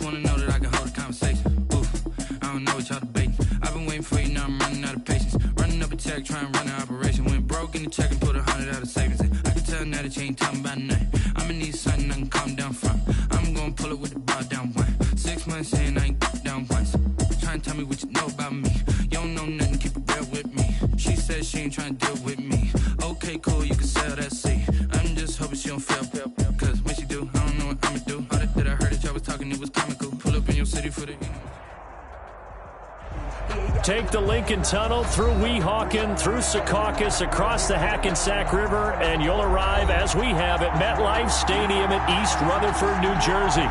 just wanna know that I can hold a conversation. Ooh, I don't know what y'all debating. I've been waiting for you, now I'm running out of patience. Running up a check, trying to run an operation. Went broke in the check and put 100 out of savings in. I can tell now that you ain't talking about nothing. I'ma need something I can calm down from. I'm gonna pull it with the bar down one. 6 months in, I ain't down once. Trying to tell me what you know about me. You don't know nothing, keep it real with me. She said she ain't trying to deal with me. Okay, cool, you can sell that seat. I'm just hoping she don't fail. Cause when she do, I don't know what I'ma do. All that I heard that y'all was talking, it was comical. Pull up in your city for the... Take the Lincoln Tunnel through Weehawken, through Secaucus, across the Hackensack River, and you'll arrive, as we have, at MetLife Stadium at East Rutherford, New Jersey.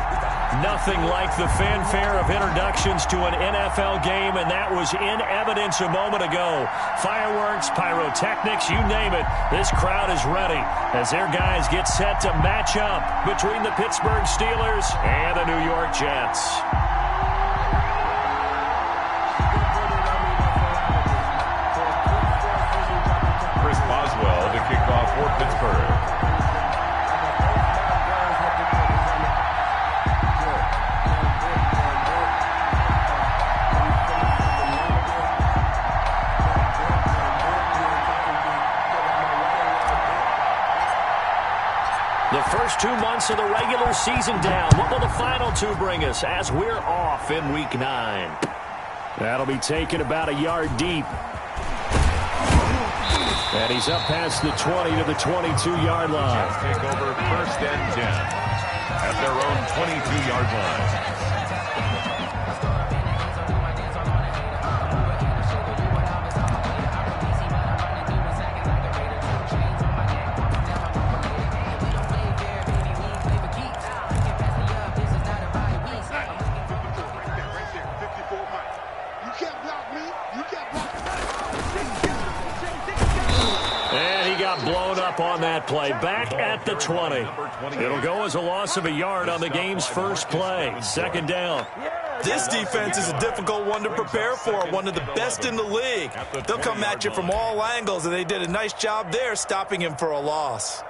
Nothing like the fanfare of introductions to an NFL game, and that was in evidence a moment ago. Fireworks, pyrotechnics, you name it. This crowd is ready as their guys get set to match up between the Pittsburgh Steelers and the New York Jets. Chris Boswell to kick off for Pittsburgh. The first 2 months of the regular season down. What will the final two bring us as we're off in Week 9? That'll be taken about a yard deep. And he's up past the 20 to the 22-yard line. Jets take over 1st and 10 at their own 22-yard line. On that play, back at the 20. It'll go as a loss of a yard on the game's first play. 2nd down. This defense is a difficult one to prepare for, one of the best in the league. They'll come at you from all angles, and they did a nice job there stopping him for a loss.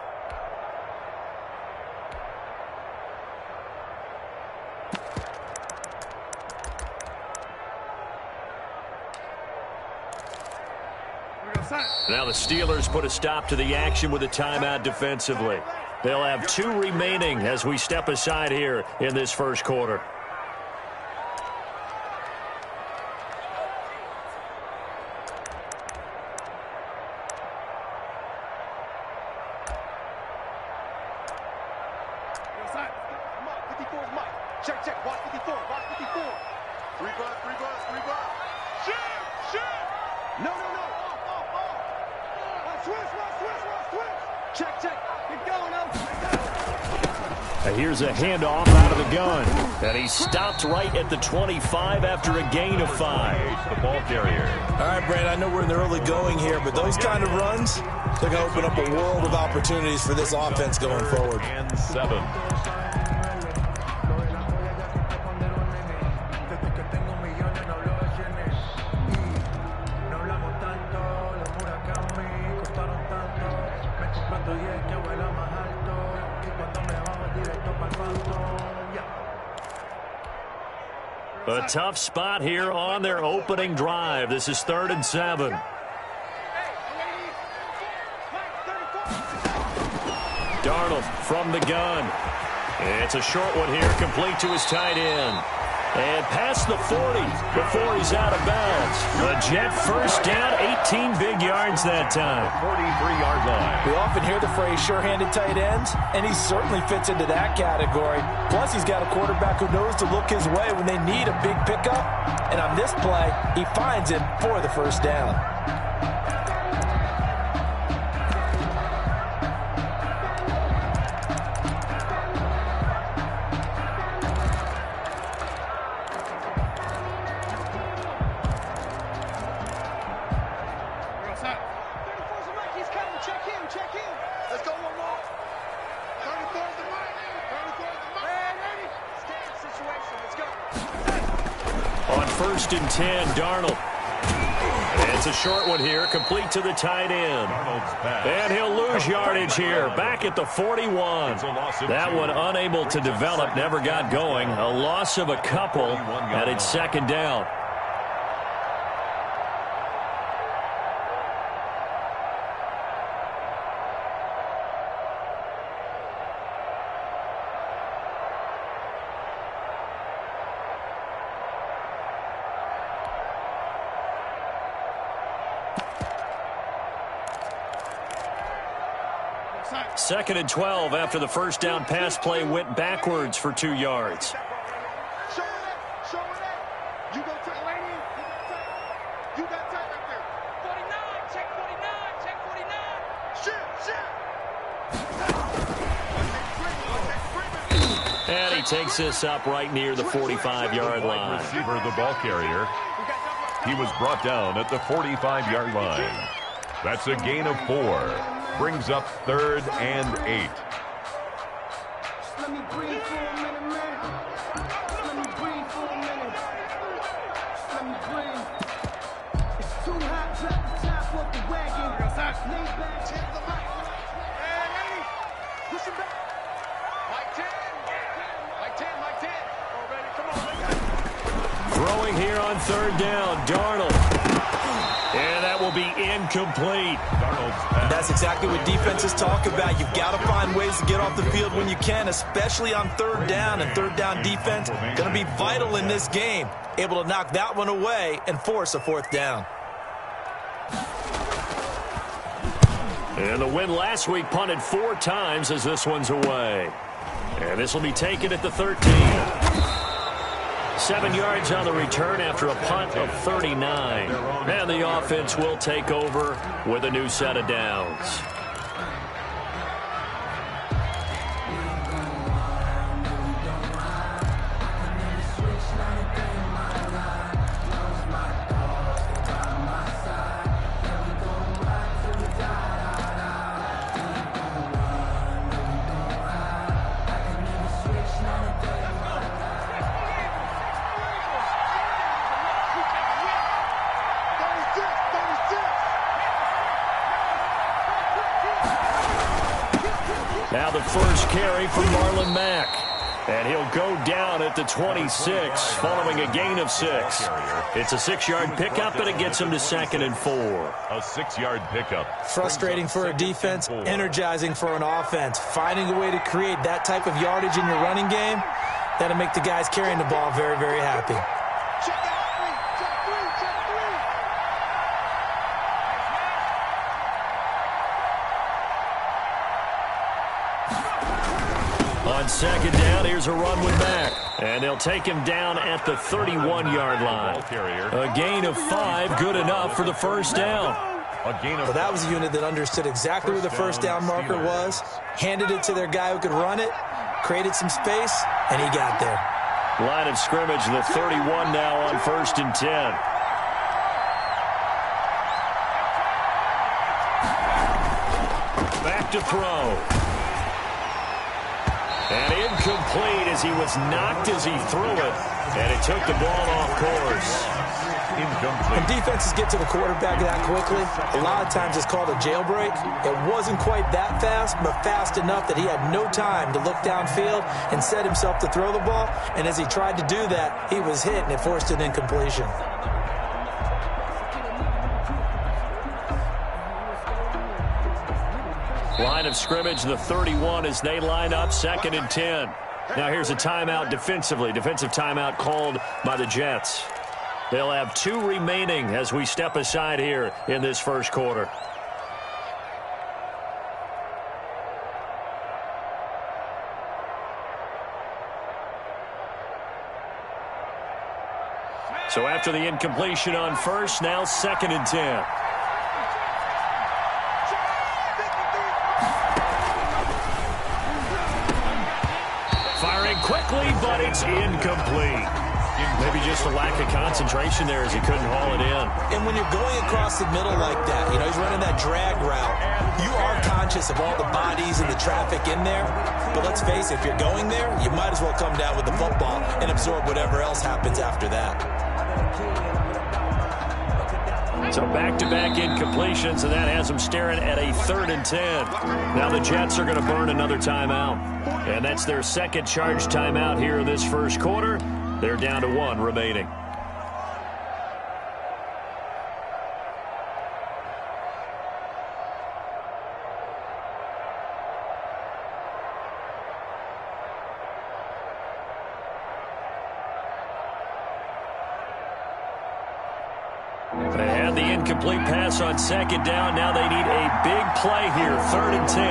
Now the Steelers put a stop to the action with a timeout defensively. They'll have 2 remaining as we step aside here in this first quarter. Check, watch 54, watch 54. 3 bucks. Shoot! No. Switch. Check. Keep going, Here's a handoff out of the gun. And he stopped right at the 25 after a gain of 5. The ball carrier. All right, Brad, I know we're in the early going here, but those kind of runs, they're going to open up a world of opportunities for this offense going forward. And 7. A tough spot here on their opening drive. This is 3rd and 7. Darnold from the gun. It's a short one here, complete to his tight end. And past the 40 before he's out of bounds. The Jet first down, 18 big yards that time. 43-yard line. We often hear the phrase sure-handed tight ends, and he certainly fits into that category. Plus, he's got a quarterback who knows to look his way when they need a big pickup. And on this play, he finds him for the first down. On 1st and 10, Darnold. It's a short one here, complete to the tight end. And he'll lose yardage here, back at the 41. That one unable to develop, never got going. A loss of a couple, and it's second down. Second and 12 after the first down pass play went backwards for 2 yards. Show it up. You go to the lane. You got tight right there. 49, check 49, check 49. Shit. And he takes this up right near the 45-yard line. Receiver, the ball carrier. He was brought down at the 45-yard line. That's a gain of 4. Brings up 3rd and 8. Let me breathe for a minute, man. Let me breathe for a minute. Let me breathe. It's too hot, drop the top off the wagon. Lay back, check the mic. Hey, lady. Push him back. Mike 10. Mike 10. Oh, baby, come on. Throwing here on 3rd down, Darnold. And that will be incomplete. That's exactly what defenses talk about. You've got to find ways to get off the field when you can, especially on 3rd down. And 3rd down defense going to be vital in this game. Able to knock that one away and force a 4th down. And the win last week punted 4 times as this one's away. And this will be taken at the 13. 7 yards on the return after a punt of 39. And the offense will take over with a new set of downs. Now the first carry from Marlon Mack. And he'll go down at the 26 following a gain of 6. It's a 6-yard pickup, and it gets him to 2nd and 4. A 6-yard pickup. Frustrating for a defense, energizing for an offense. Finding a way to create that type of yardage in your running game, that'll make the guys carrying the ball very, very happy. Check three. On 2nd down, here's a run with Mack. And they'll take him down at the 31-yard line. A gain of 5, good enough for the first down. Well, that was a unit that understood exactly where the first down marker was, handed it to their guy who could run it, created some space, and he got there. Line of scrimmage, the 31 now on 1st and 10. Back to throw. And incomplete as he was knocked as he threw it. And it took the ball off course. When defenses get to the quarterback that quickly, a lot of times it's called a jailbreak. It wasn't quite that fast, but fast enough that he had no time to look downfield and set himself to throw the ball. And as he tried to do that, he was hit, and it forced an incompletion. Line of scrimmage, the 31 as they line up 2nd and 10. Now here's a timeout defensively. Defensive timeout called by the Jets. They'll have 2 remaining as we step aside here in this first quarter. So after the incompletion on first, now 2nd and 10. Quickly, but it's incomplete. Maybe just a lack of concentration there as he couldn't haul it in. And when you're going across the middle like that, he's running that drag route, you are conscious of all the bodies and the traffic in there. But let's face it, if you're going there, you might as well come down with the football and absorb whatever else happens after that. So back-to-back incompletions, and that has them staring at a 3rd and 10. Now the Jets are going to burn another timeout. And that's their second charge timeout here in this first quarter. They're down to 1 remaining. They had the incomplete pass on 2nd down. Now they need a big play here, 3rd and 10.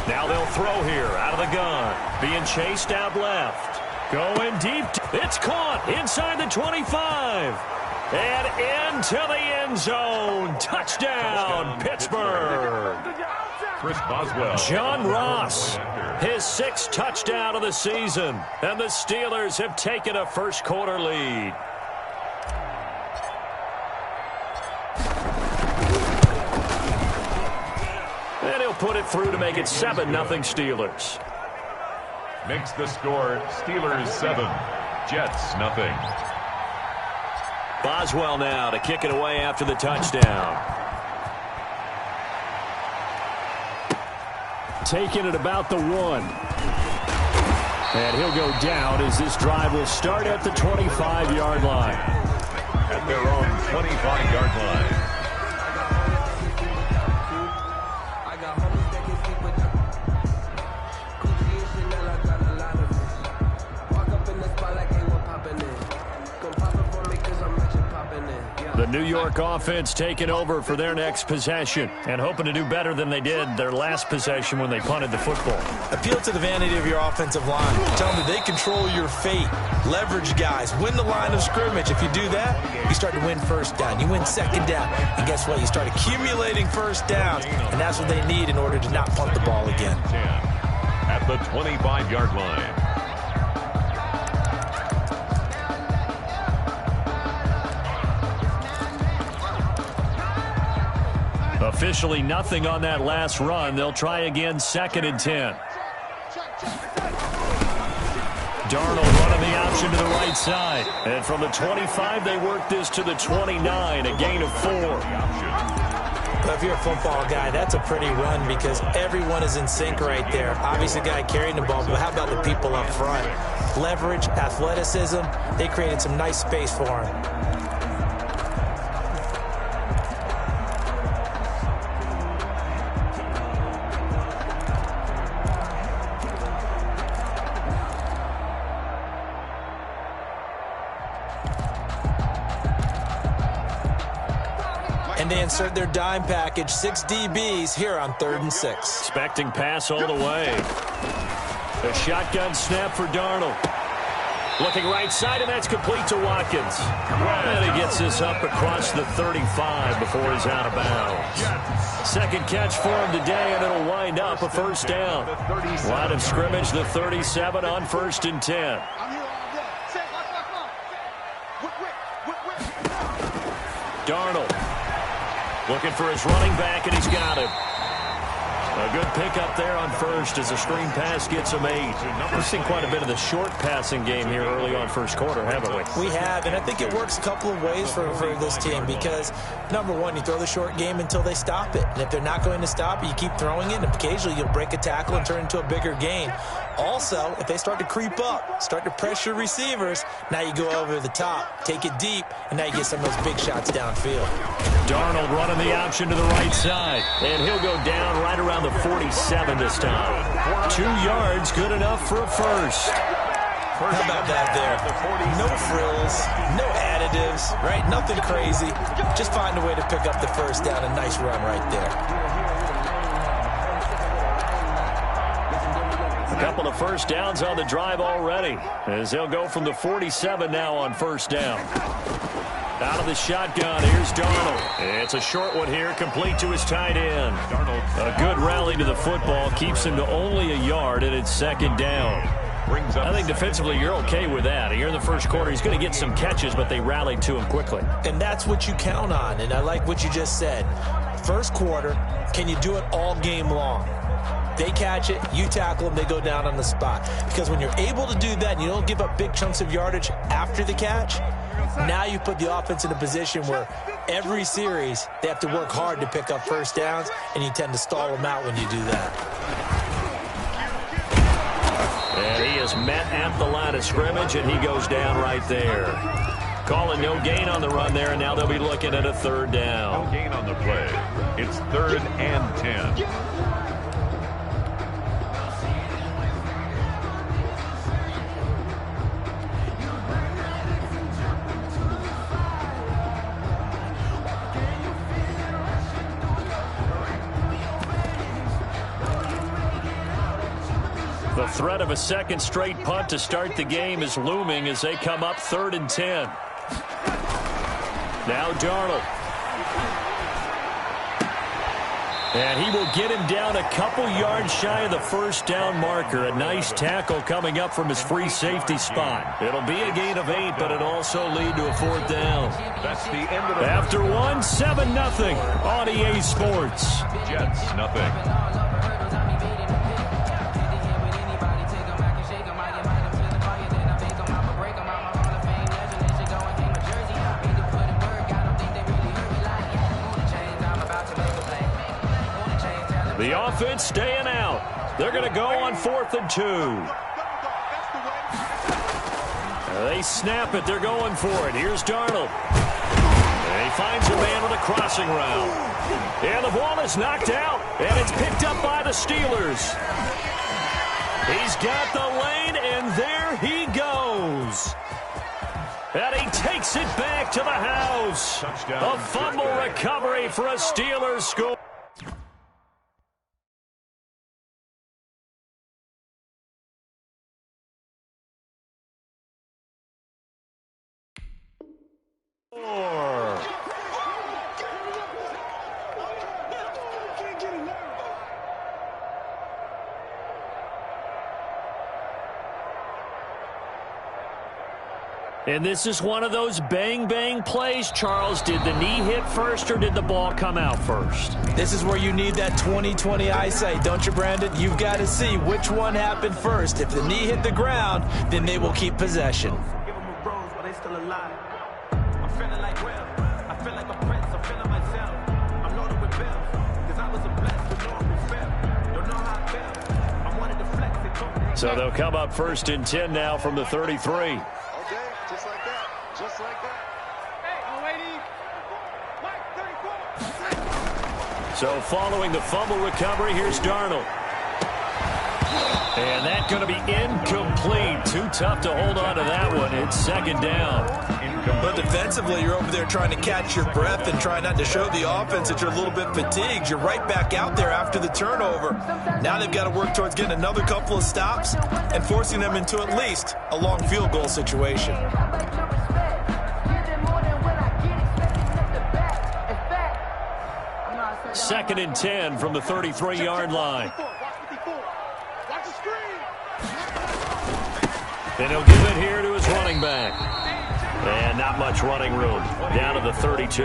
Now they'll throw here out of the gun. Being chased out left. Going deep. It's caught inside the 25. And into the end zone. Touchdown, Pittsburgh. Chris Boswell. John Ross, his 6th touchdown of the season. And the Steelers have taken a first quarter lead. And he'll put it through to make it 7-0 Steelers. Makes the score Steelers 7, Jets nothing. Boswell now to kick it away after the touchdown. Taking it about the 1. And he'll go down as this drive will start at the 25-yard line. At their own 25-yard line. The New York offense taking over for their next possession and hoping to do better than they did their last possession when they punted the football. Appeal to the vanity of your offensive line. Tell them that they control your fate. Leverage guys. Win the line of scrimmage. If you do that, you start to win 1st down. You win 2nd down. And guess what? You start accumulating 1st downs. And that's what they need in order to not punt the ball again. At the 25-yard line. Officially nothing on that last run. They'll try again 2nd and 10. Darnold running the option to the right side. And from the 25, they work this to the 29, a gain of 4. But if you're a football guy, that's a pretty run because everyone is in sync right there. Obviously, the guy carrying the ball, but how about the people up front? Leverage, athleticism, they created some nice space for him. And they insert their dime package, 6 DBs here on 3rd and 6. Expecting pass all the way. A shotgun snap for Darnold. Looking right side, and that's complete to Watkins. And he gets this up across the 35 before he's out of bounds. 2nd catch for him today, and it'll wind up a 1st down. Line of scrimmage, the 37 on 1st and 10. Darnold looking for his running back, and he's got him. A good pickup there on 1st as a screen pass gets him 8. We've seen quite a bit of the short passing game here early on 1st quarter, haven't we? We have, and I think it works a couple of ways for this team because, number one, you throw the short game until they stop it. And if they're not going to stop it, you keep throwing it, and occasionally you'll break a tackle and turn it into a bigger gain. Also, if they start to creep up, start to pressure receivers, now you go over the top, take it deep, and now you get some of those big shots downfield. Darnold running the option to the right side, and he'll go down right around the 47 this time. 2 yards, good enough for a 1st. How about that there? No frills, no additives, right? Nothing crazy. Just find a way to pick up the 1st down. A nice run right there. A couple of 1st downs on the drive already, as they'll go from the 47 now on 1st down. Out of the shotgun, here's Darnold. It's a short one here, complete to his tight end. A good rally to the football, keeps him to only a yard, and it's 2nd down. brings up... I think defensively you're okay with that. Here in the first quarter, he's going to get some catches, but they rallied to him quickly. And that's what you count on, and I like what you just said. First quarter, can you do it all game long? They catch it, you tackle them, they go down on the spot. Because when you're able to do that and you don't give up big chunks of yardage after the catch, now you put the offense in a position where every series they have to work hard to pick up first downs, and you tend to stall them out when you do that. And he is met at the line of scrimmage, and he goes down right there. Calling no gain on the run there, and now they'll be looking at a third down. No gain on the play. It's 3rd and 10. The threat of a second straight punt to start the game is looming as they come up 3rd and 10. Now Darnold. And he will get him down a couple yards shy of the first down marker. A nice tackle coming up from his free safety spot. It'll be a gain of 8, but it'll also lead to a 4th down. That's the end of the... After 7-0 on EA Sports. Jets, nothing. The offense staying out. They're going to go on 4th and 2. They snap it. They're going for it. Here's Darnold. And he finds a man with a crossing route. And the ball is knocked out. And it's picked up by the Steelers. He's got the lane, and there he goes. And he takes it back to the house. Touchdown. A fumble recovery for a Steelers score. And this is one of those bang-bang plays, Charles. Did the knee hit first or did the ball come out first? This is where you need that 20/20 eyesight, don't you, Brandon? You've got to see which one happened first. If the knee hit the ground, then they will keep possession. Give them a rose while they still alive. I'm feeling like Will. I feel like a prince. I'm feeling myself. I'm loaded with bills. Because I was a blessed with no respect. Don't know how I feel. I wanted to flex it. So they'll come up 1st and 10 now from the 33. Just like that. Just like that. Hey, Mike 34. So following the fumble recovery, here's Darnold. And that's going to be incomplete. Too tough to hold on to that one. It's 2nd down. But defensively, you're over there trying to catch your breath and try not to show the offense that you're a little bit fatigued. You're right back out there after the turnover. Now they've got to work towards getting another couple of stops and forcing them into at least a long field goal situation. 2nd and 10 from the 33-yard line. And he'll give it here to his running back. And not much running room. Down to the 32.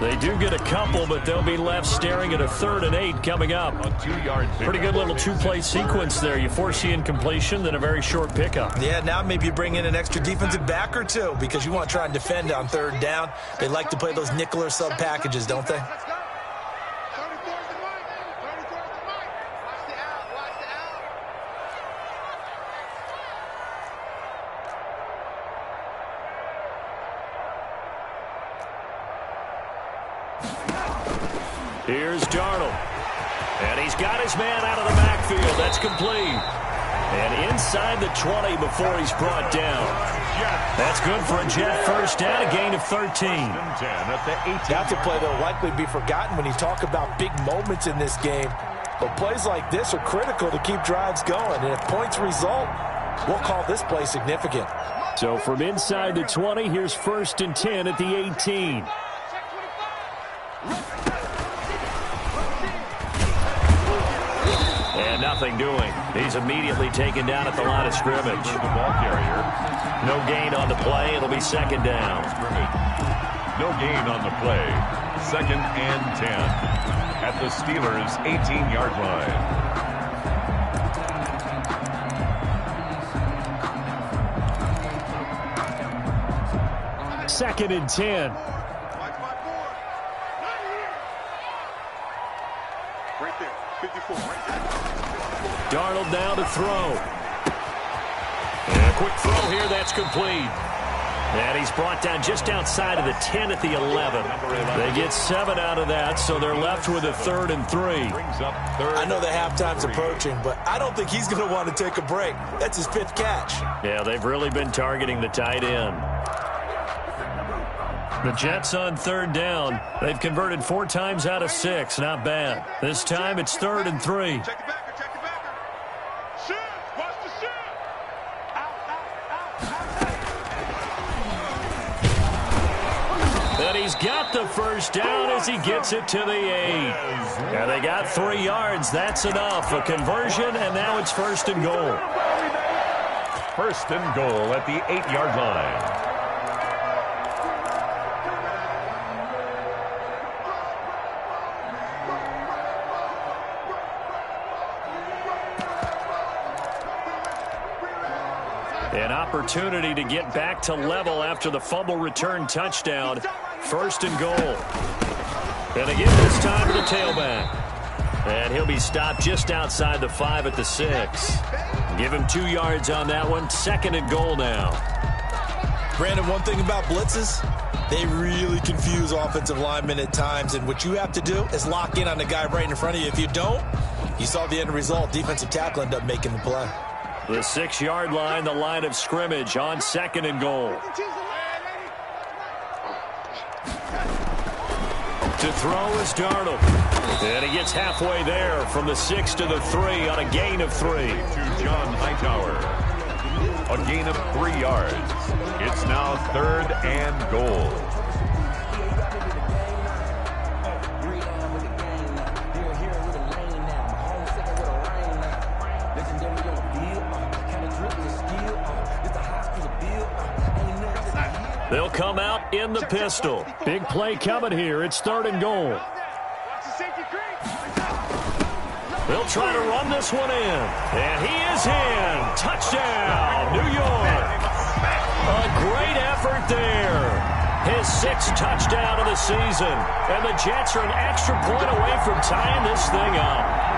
They do get a couple, but they'll be left staring at a 3rd and 8 coming up. Pretty good little 2-play sequence there. You force the incompletion, then a very short pickup. Yeah, now maybe you bring in an extra defensive back or two because you want to try and defend on 3rd down. They like to play those nickel or sub packages, don't they? Here's Darnold. And he's got his man out of the backfield. That's complete. And inside the 20 before he's brought down. That's good for a Jet first down, a gain of 13. That's a play that will likely be forgotten when you talk about big moments in this game. But plays like this are critical to keep drives going. And if points result, we'll call this play significant. So from inside the 20, here's 1st and 10 at the 18. And nothing doing. He's immediately taken down at the line of scrimmage. The ball carrier. No gain on the play. It'll be second down. No gain on the play. 2nd and 10 at the Steelers' 18-yard line. 2nd and 10. Right there, 54, right there. Darnold down to throw. And a quick throw here, that's complete. And he's brought down just outside of the 10 at the 11. They get 7 out of that, so they're left with a 3rd and 3. I know the halftime's approaching, but I don't think he's going to want to take a break. That's his 5th catch. Yeah, they've really been targeting the tight end. The Jets on 3rd down. They've converted 4 times out of 6. Not bad. This time it's 3rd and 3. Check the backer, check the backer. Shoot, watch the shoot. And he's got the first down as he gets it to the 8. And they got 3 yards. That's enough. A conversion, and now it's 1st and goal. 1st and goal at the 8-yard line. An opportunity to get back to level after the fumble return touchdown. 1st and goal. And again this time to the tailback. And he'll be stopped just outside the 5 at the 6. Give him 2 yards on that one. 2nd and goal now. Brandon, one thing about blitzes, they really confuse offensive linemen at times. And what you have to do is lock in on the guy right in front of you. If you don't, you saw the end result. Defensive tackle ended up making the play. The 6-yard line, the line of scrimmage on 2nd and goal. To throw is Darnold. And he gets halfway there from the 6 to the 3 on a gain of 3. To John Hightower. A gain of 3 yards. It's now 3rd and goal. They'll come out in the pistol. Big play coming here. It's 3rd and goal. They'll try to run this one in. And he is in. Touchdown, New York. A great effort there. His 6th touchdown of the season. And the Jets are an extra point away from tying this thing up.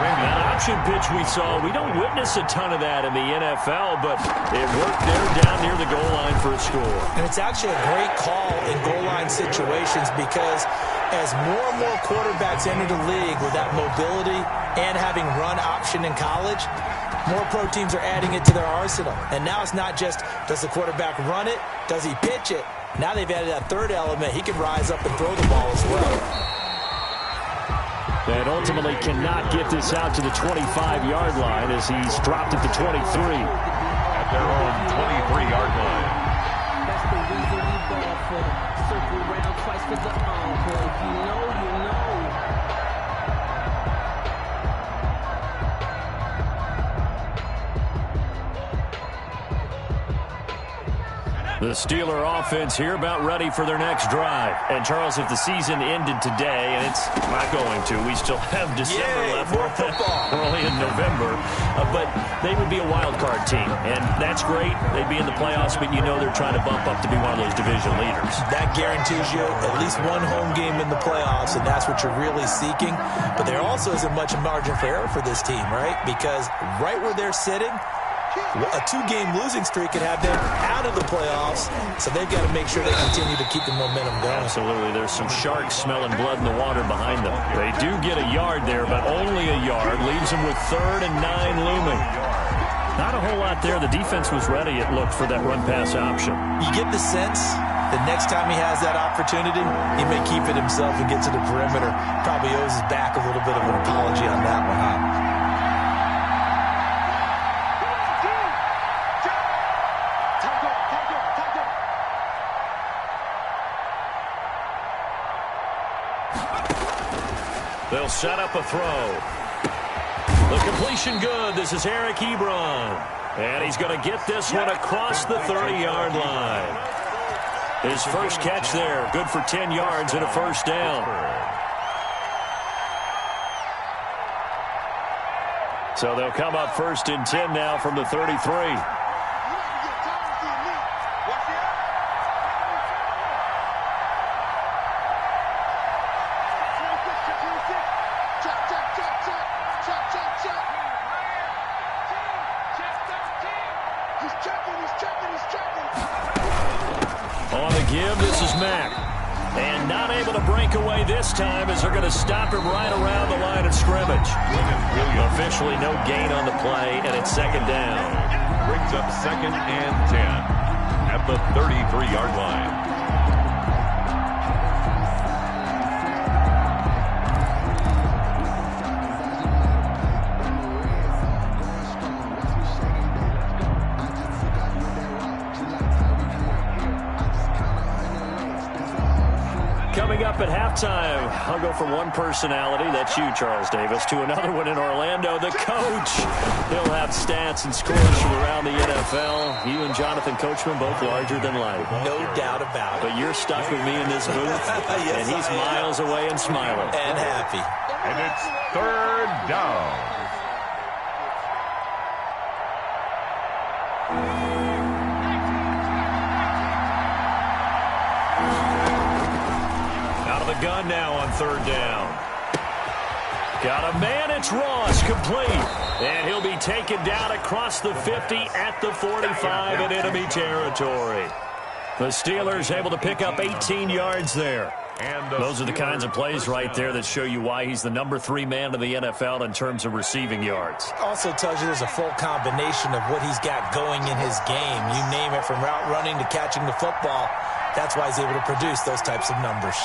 That option pitch we saw, we don't witness a ton of that in the NFL, but it worked there down near the goal line for a score. And it's actually a great call in goal line situations because as more and more quarterbacks enter the league with that mobility and having run option in college, more pro teams are adding it to their arsenal. And now it's not just, does the quarterback run it? Does he pitch it? Now they've added that 3rd element. He can rise up and throw the ball as well. And ultimately cannot get this out to the 25-yard line as he's dropped at the 23. At their own 23-yard line. That's the reason we ball for. Circle around twice for the encore. If you know, you know. The Steeler offense here about ready for their next drive. And, Charles, if the season ended today, and it's not going to, we still have December left. More football. We're only in November. But they would be a wild card team. And that's great. They'd be in the playoffs, but you know they're trying to bump up to be one of those division leaders. That guarantees you at least one home game in the playoffs, and that's what you're really seeking. But there also isn't much margin for error for this team, right? Because right where they're sitting, a 2-game losing streak could have them out of the playoffs, so they've got to make sure they continue to keep the momentum going. Absolutely. There's some sharks smelling blood in the water behind them. They do get a yard there, but only a yard. Leaves them with 3rd and 9 looming. Not a whole lot there. The defense was ready, it looked, for that run-pass option. You get the sense that next time he has that opportunity, he may keep it himself and get to the perimeter. Probably owes his back a little bit of an apology on that one, huh? They'll set up a throw. The completion good. This is Eric Ebron. And he's going to get this one across the 30-yard line. His first catch there, good for 10 yards and a first down. So they'll come up first and 10 now from the 33. On the give, this is Mack. And not able to break away this time as they're going to stop him right around the line of scrimmage. Officially no gain on the play, and it's second down. Brings up second and 10 at the 33-yard line. Coming up at halftime, I'll go from one personality, that's you, Charles Davis, to another one in Orlando, the coach. He'll have stats and scores from around the NFL. You and Jonathan Coachman both larger than life. No doubt about it. But you're stuck with me in this booth, Yes, and he's miles away and smiling. And happy. And it's third down. Gun now on third down. Got a man, it's Ross, complete. And he'll be taken down across the 50 at the 45 in enemy territory. The Steelers able to pick up 18 yards there. And those are the kinds of plays right there that show you why he's the number 3 man in the NFL in terms of receiving yards. Also tells you there's a full combination of what he's got going in his game. You name it, from route running to catching the football. That's why he's able to produce those types of numbers.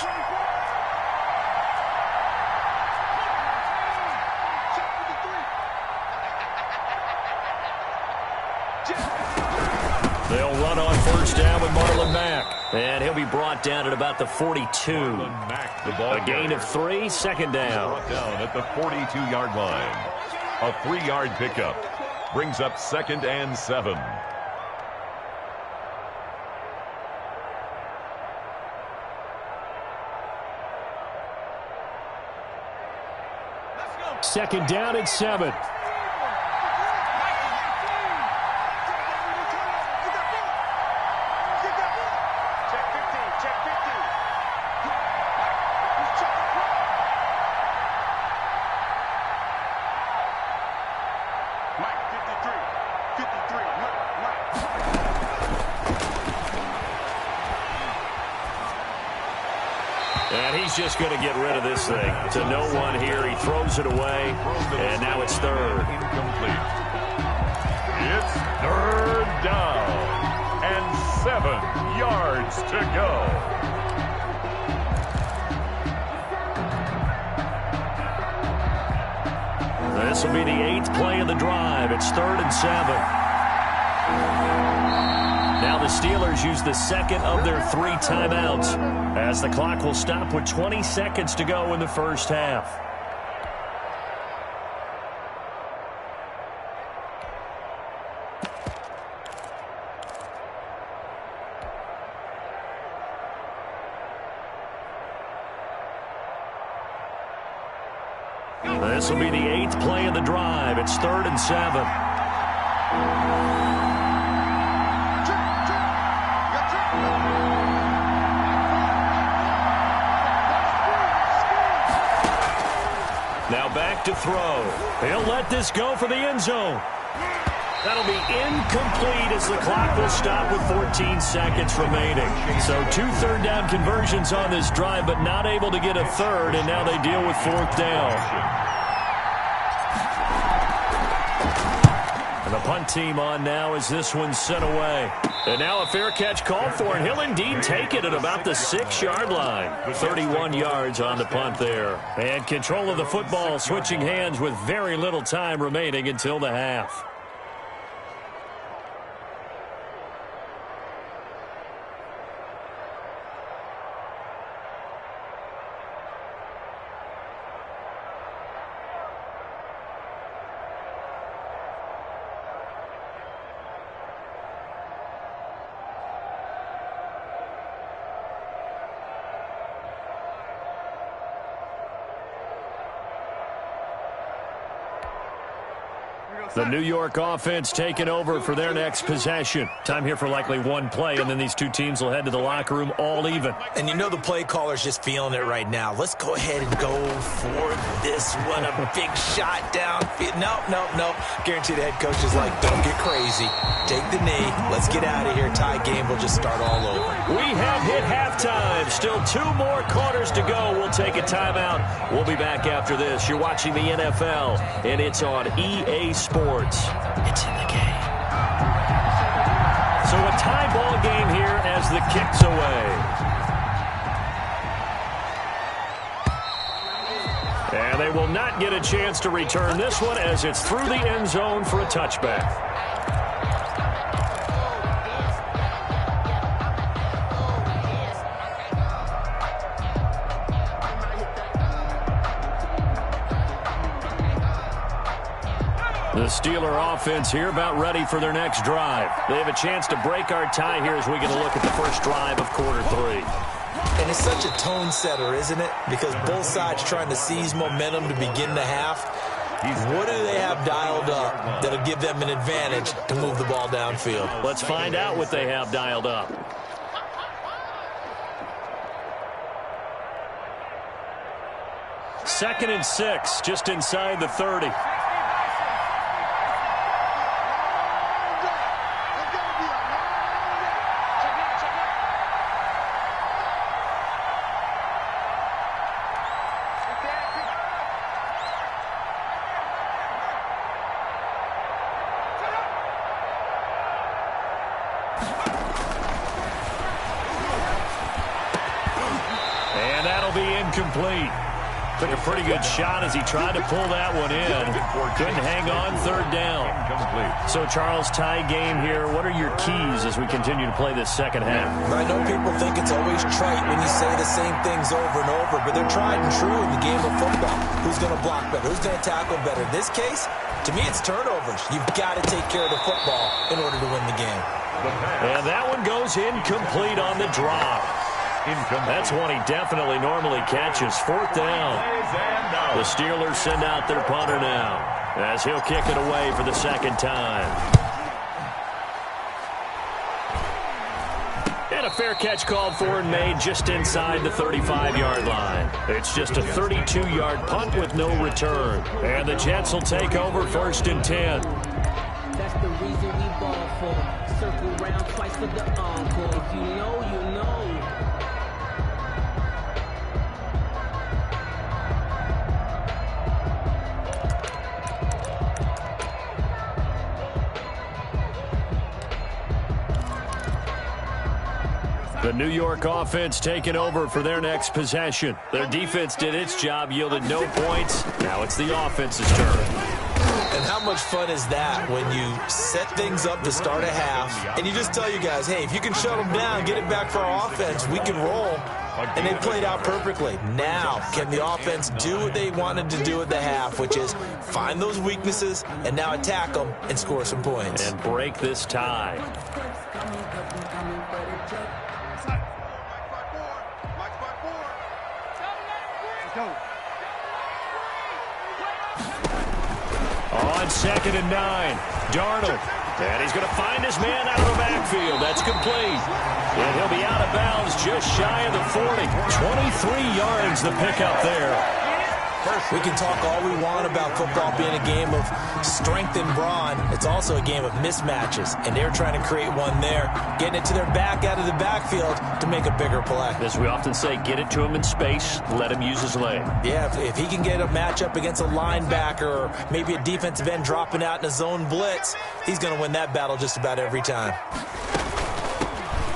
They'll run on first down with Marlon Mack. And he'll be brought down at about the 42. A gain of 3, second down. Brought down at the 42-yard line. A 3-yard pickup. Brings up second and 7. Second down and 7. And he's just going to get rid of this thing. To no one here. He throws it away. And now it's third. Incomplete. It's third down. And 7 yards to go. This will be the 8th play of the drive. It's 3rd and 7. Now the Steelers use the second of their 3 timeouts, as the clock will stop with 20 seconds to go in the first half. This will be the 8th play of the drive. It's 3rd and 7. Now back to throw. He'll let this go for the end zone. That'll be incomplete as the clock will stop with 14 seconds remaining. So 2 third-down conversions on this drive, but not able to get a third, and now they deal with 4th down. And the punt team on now as this one's sent away. And now a fair catch called for, and he'll indeed take it at about the 6-yard line. 31 yards on the punt there. And control of the football switching hands with very little time remaining until the half. The New York offense taking over for their next possession. Time here for likely one play, and then these two teams will head to the locker room all even. And you know the play caller's just feeling it right now. Let's go ahead and go for this one. A big shot down. Nope. Guarantee the head coach is like, don't get crazy. Take the knee. Let's get out of here. Tie game will just start all over. We have hit halftime. Still 2 more quarters to go. We'll take a timeout. We'll be back after this. You're watching the NFL, and it's on EA Sports. It's in the game. So a tie ball game here as the kick's away. And they will not get a chance to return this one as it's through the end zone for a touchback. The Steeler offense here about ready for their next drive. They have a chance to break our tie here as we get a look at the first drive of quarter 3. And it's such a tone setter, isn't it? Because both sides trying to seize momentum to begin the half. What do they have dialed up that'll give them an advantage to move the ball downfield? Let's find out what they have dialed up. Second and 6, just inside the 30. Incomplete. Took a pretty good shot as he tried to pull that one in. Couldn't hang on, third down. So, Charles, tie game here. What are your keys as we continue to play this second half? I know people think it's always trite when you say the same things over and over, but they're tried and true in the game of football. Who's going to block better? Who's going to tackle better? In this case, to me, it's turnovers. You've got to take care of the football in order to win the game. And that one goes incomplete on the drop. That's one he definitely normally catches. Fourth down. The Steelers send out their punter now as he'll kick it away for the second time. And a fair catch called for and made just inside the 35-yard line. It's just a 32-yard punt with no return. And the Jets will take over first and 10. That's the reason we ball for. Circle round twice for the encore. If you know, you know. The New York offense taking over for their next possession. Their defense did its job, yielded no points. Now it's the offense's turn. And how much fun is that when you set things up to start a half and you just tell you guys, hey, if you can shut them down, get it back for our offense, we can roll. And they played out perfectly. Now, can the offense do what they wanted to do at the half, which is find those weaknesses and now attack them and score some points. And break this tie. On 2nd and 9, Darnold. And he's going to find his man out of the backfield. That's complete. And he'll be out of bounds just shy of the 40. 23 yards the pickup there. We can talk all we want about football being a game of strength and brawn. It's also a game of mismatches, and they're trying to create one there, getting it to their back out of the backfield to make a bigger play. As we often say, get it to him in space, let him use his leg. Yeah, if he can get a matchup against a linebacker or maybe a defensive end dropping out in a zone blitz, he's going to win that battle just about every time.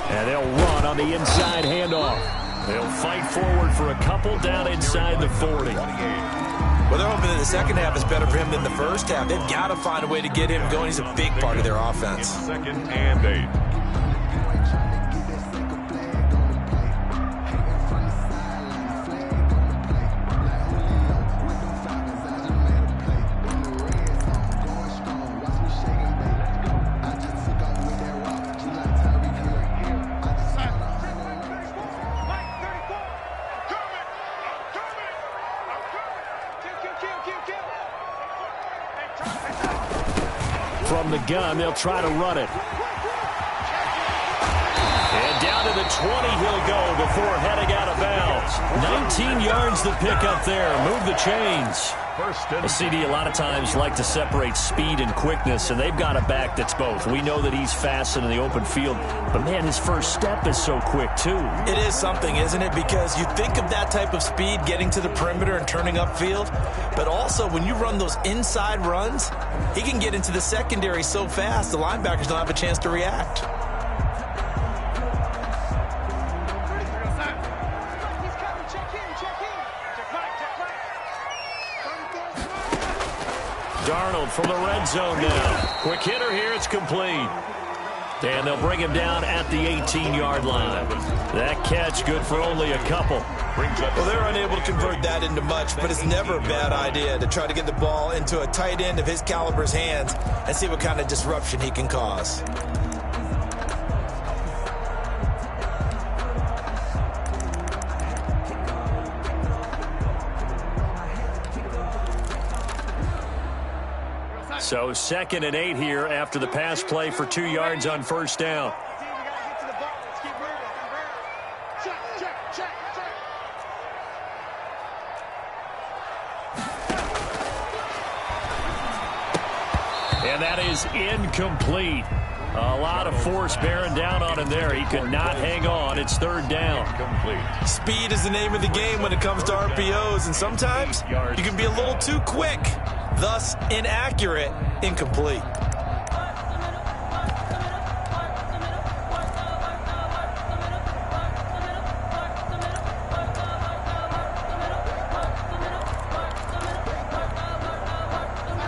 And they'll run on the inside handoff. They'll fight forward for a couple down inside the 40. Well, they're hoping that the second half is better for him than the first half. They've got to find a way to get him going. He's a big part of their offense. 2nd and 8. from the gun. They'll try to run it. And down to the 20 he'll go before heading out of bounds. 19 yards to pick up there. Move the chains. A CD a lot of times like to separate speed and quickness, and they've got a back that's both. We know that he's fast in the open field, but, man, his first step is so quick, too. It is something, isn't it? Because you think of that type of speed getting to the perimeter and turning upfield, but also when you run those inside runs, he can get into the secondary so fast the linebackers don't have a chance to react. Darnold from the red zone now. Quick hitter here. It's complete. And they'll bring him down at the 18-yard line. That catch good for only a couple. Well, they're unable to convert that into much, but it's never a bad idea to try to get the ball into a tight end of his caliber's hands and see what kind of disruption he can cause. So 2nd and 8 here after the pass play for 2 yards on first down. And that is incomplete. A lot of force bearing down on him there. He could not hang on. It's 3rd down. Complete. Speed is the name of the game when it comes to RPOs, and sometimes you can be a little too quick, thus inaccurate, incomplete.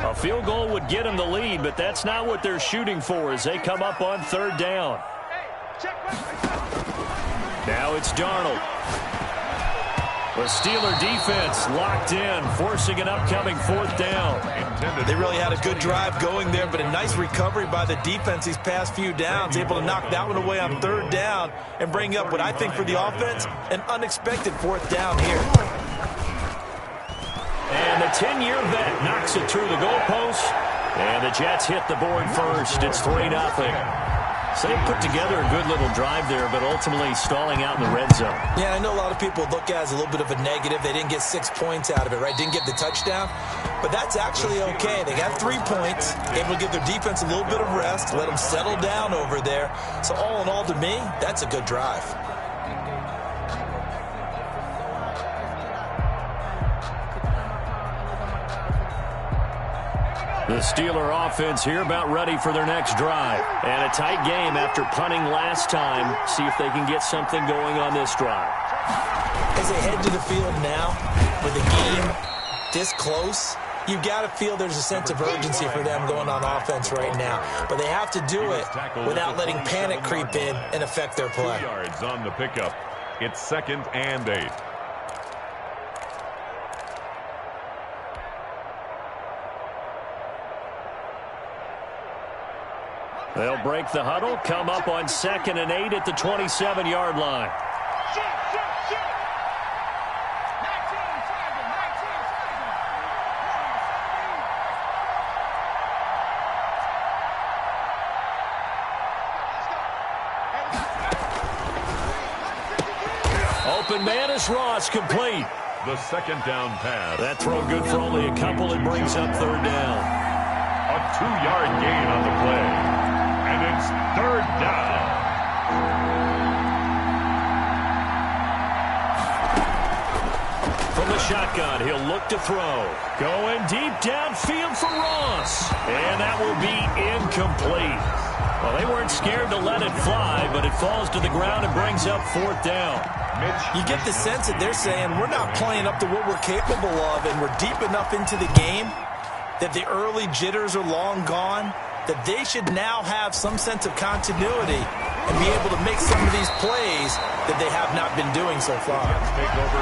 A field goal would get them the lead, but that's not what they're shooting for as they come up on 3rd down. Now it's Darnold. The Steeler defense locked in, forcing an upcoming 4th down. They really had a good drive going there, but a nice recovery by the defense these past few downs, able to knock that one away on 3rd down and bring up what I think for the offense, an unexpected 4th down here. And the 10-year vet knocks it through the goalpost, and the Jets hit the board first. It's 3-0. So they put together a good little drive there, but ultimately stalling out in the red zone. Yeah, I know a lot of people look at it as a little bit of a negative. They didn't get 6 points out of it, right? Didn't get the touchdown. But that's actually okay. They got 3 points, able to give their defense a little bit of rest, let them settle down over there. So all in all, to me, that's a good drive. The Steeler offense here about ready for their next drive. And a tight game after punting last time. See if they can get something going on this drive. As they head to the field now, with the game this close, you've got to feel there's a sense of urgency for them going on offense right now. But they have to do it without letting panic creep in and affect their play. 2 yards on the pickup. It's 2nd and 8. They'll break the huddle, come up on 2nd and 8 at the 27-yard line. Open man is Ross, complete. The 2nd down pass. That throw good for only a couple. It brings up 3rd down. A 2-yard gain on the play. And it's 3rd down. From the shotgun, he'll look to throw. Going deep downfield for Ross. And that will be incomplete. Well, they weren't scared to let it fly, but it falls to the ground and brings up 4th down. You get the sense that they're saying we're not playing up to what we're capable of, and we're deep enough into the game that the early jitters are long gone, that they should now have some sense of continuity and be able to make some of these plays that they have not been doing so far.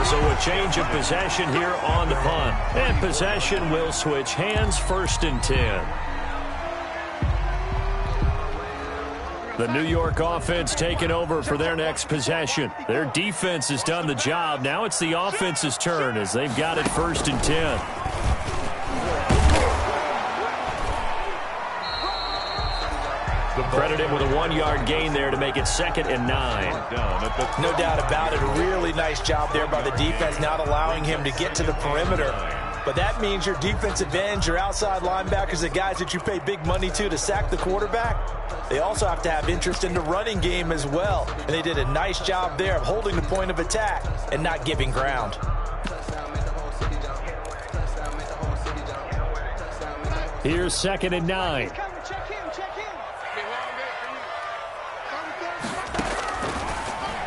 So a change of possession here on the punt. And possession will switch hands, 1st and 10. The New York offense taking over for their next possession. Their defense has done the job. Now it's the offense's turn as they've got it 1st and 10. him with a 1-yard gain there to make it 2nd and 9. No doubt about it. A really nice job there by the defense, not allowing him to get to the perimeter. But that means your defensive ends, your outside linebackers, the guys that you pay big money to sack the quarterback, they also have to have interest in the running game as well. And they did a nice job there of holding the point of attack and not giving ground. Here's 2nd and 9.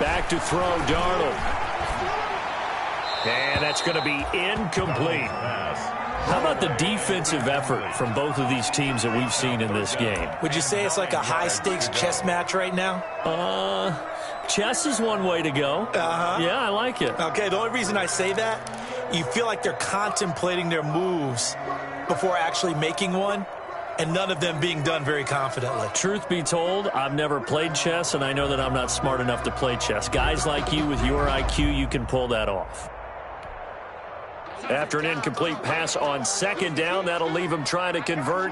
Back to throw, Darnold. And that's going to be incomplete. How about the defensive effort from both of these teams that we've seen in this game? Would you say it's like a high-stakes chess match right now? Chess is one way to go. Yeah, I like it. Okay, the only reason I say that, you feel like they're contemplating their moves before actually making one, and none of them being done very confidently. Truth be told, I've never played chess, and I know that I'm not smart enough to play chess. Guys like you with your IQ, you can pull that off. After an incomplete pass on 2nd down, that'll leave him trying to convert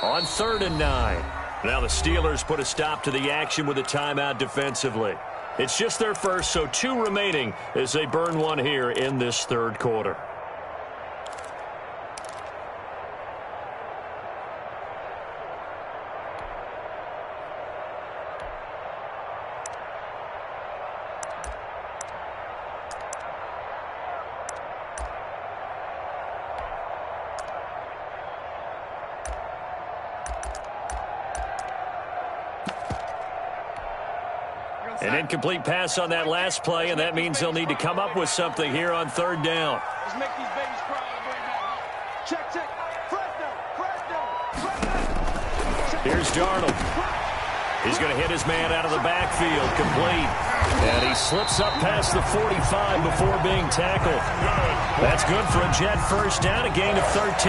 on 3rd and 9. Now the Steelers put a stop to the action with a timeout defensively. It's just their first, so 2 remaining as they burn one here in this 3rd quarter. An incomplete pass on that last play, and that means they'll need to come up with something here on 3rd down. Let's make these babies cry on the way back. Check. Fresno. Here's Darnold. He's going to hit his man out of the backfield, complete. And he slips up past the 45 before being tackled. That's good for a Jet first down, a gain of 13.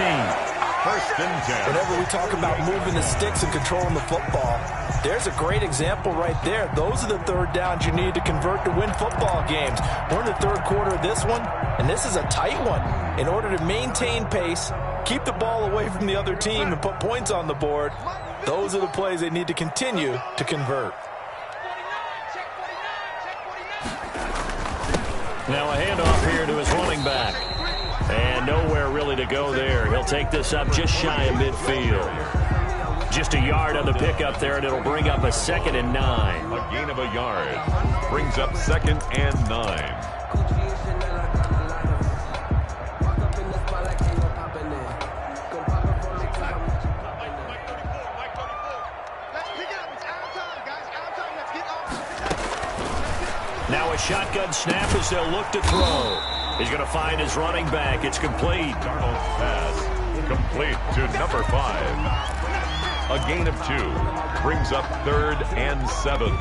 First and 10. Whenever we talk about moving the sticks and controlling the football, there's a great example right there. Those are the 3rd downs you need to convert to win football games. We're in the 3rd quarter of this one, and this is a tight one. In order to maintain pace, keep the ball away from the other team, and put points on the board, those are the plays they need to continue to convert. Now a handoff here to his running back. And nowhere really to go there. He'll take this up just shy of midfield. Just a yard on the pickup there, and it'll bring up a 2nd and 9. A gain of a yard brings up 2nd and 9. Now a shotgun snap as they'll look to throw. He's going to find his running back. It's complete. Darnold's pass complete to number 5. A gain of 2 brings up 3rd and 7.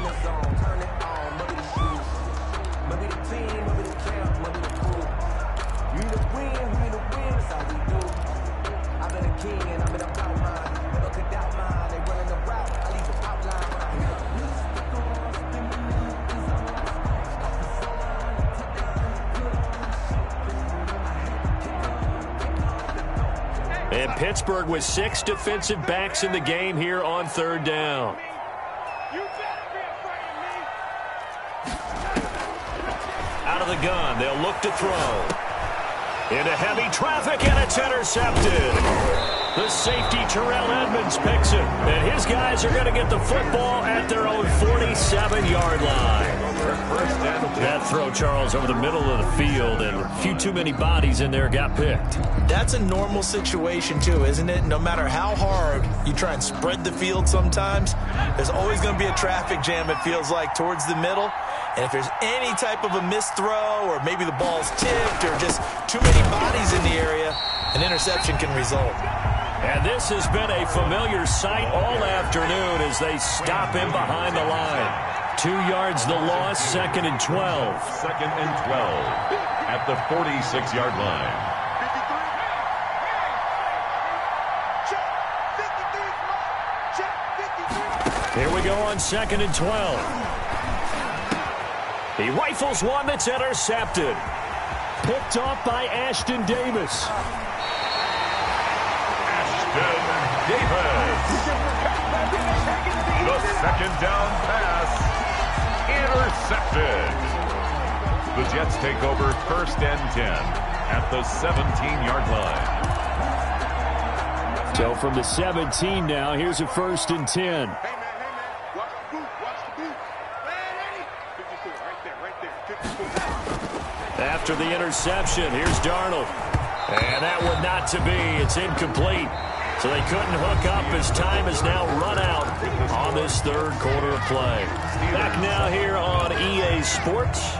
And Pittsburgh with 6 defensive backs in the game here on 3rd down. Out of the gun, they'll look to throw. Into heavy traffic, and it's intercepted. The safety, Terrell Edmonds, picks it. And his guys are going to get the football at their own 47-yard line. That throw, Charles, over the middle of the field, and a few too many bodies in there got picked. That's a normal situation, too, isn't it? No matter how hard you try and spread the field sometimes, there's always going to be a traffic jam, it feels like, towards the middle. And if there's any type of a missed throw, or maybe the ball's tipped, or just too many bodies in the area, an interception can result. And this has been a familiar sight all afternoon as they stop him behind the line. 2 yards the loss, 2nd and 12. 2nd and 12 at the 46-yard line. Here we go on 2nd and 12. He rifles one that's intercepted. Picked off by Ashton Davis. Davis. The Second down pass. Intercepted. The Jets take over 1st and 10 at the 17-yard line. So from the 17 now, here's a 1st and 10. Hey, man. Watch the boot. Watch the boot. Ready? 54. Right there. 54. After the interception, here's Darnold. And that one not to be. It's incomplete. So they couldn't hook up as time has now run out on this 3rd quarter of play. Back now here on EA Sports.